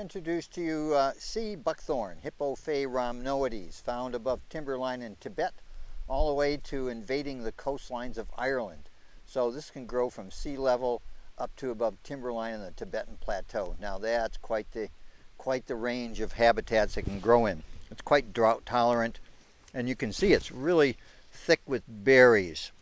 introduce to you sea buckthorn, Hippophae rhamnoides, found above timberline in Tibet, all the way to invading the coastlines of Ireland. So this can grow from sea level up to above timberline in the Tibetan plateau. Now that's quite the range of habitats it can grow in. It's quite drought tolerant, and you can see it's really thick with berries.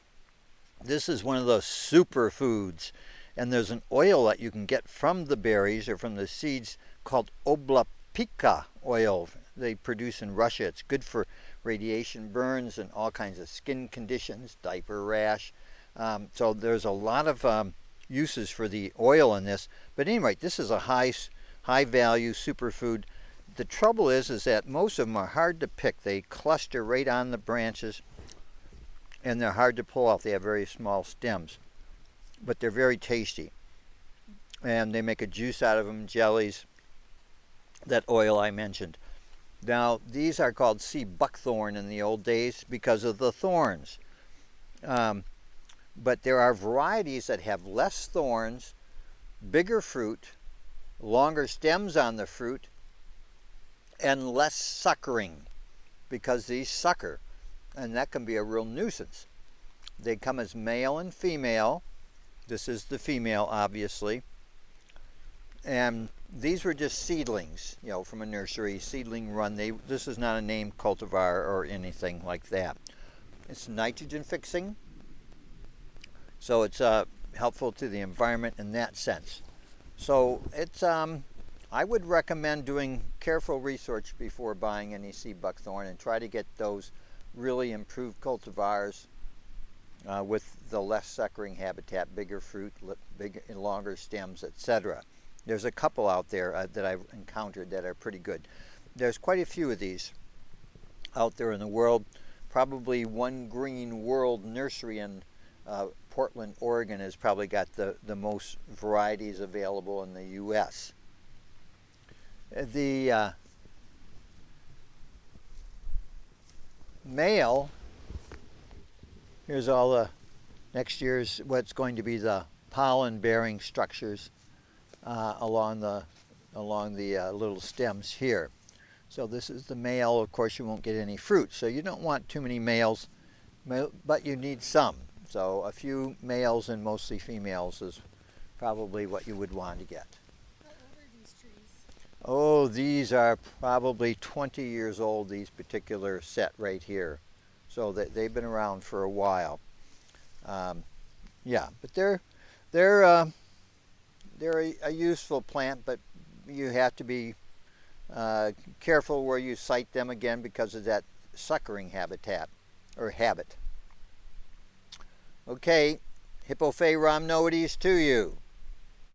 This is one of those superfoods, and there's an oil that you can get from the berries or from the seeds called oblapika oil they produce in Russia. It's good for radiation burns and all kinds of skin conditions, diaper rash. So there's a lot of uses for the oil in this. But anyway, this is a high value superfood. The trouble is that most of them are hard to pick. They cluster right on the branches, and they're hard to pull off. They have very small stems, but they're very tasty. And they make a juice out of them, jellies, that oil I mentioned. Now, these are called sea buckthorn in the old days because of the thorns. But there are varieties that have less thorns, bigger fruit, longer stems on the fruit, and less suckering, because these sucker, and that can be a real nuisance. They come as male and female. This is the female, obviously. And these were just seedlings, from a nursery, seedling run. This is not a named cultivar or anything like that. It's nitrogen fixing, so it's helpful to the environment in that sense. So it's I would recommend doing careful research before buying any sea buckthorn, and try to get those really improved cultivars with the less suckering habitat, bigger fruit, bigger and longer stems, etc. There's a couple out there that I've encountered that are pretty good. There's quite a few of these out there in the world. Probably One Green World Nursery in Portland, Oregon has probably got the most varieties available in the U.S. The male, here's all the next year's what's going to be the pollen bearing structures along the little stems here. So this is the male. Of course, you won't get any fruit, so you don't want too many males, but you need some. So a few males and mostly females is probably what you would want to get. How old are these trees? Oh, these are probably 20 years old, these particular set right here. So they've been around for a while. Yeah, but they're a useful plant, but you have to be careful where you site them, again, because of that suckering habitat or habit. Okay, Hippophae rhamnoides to you.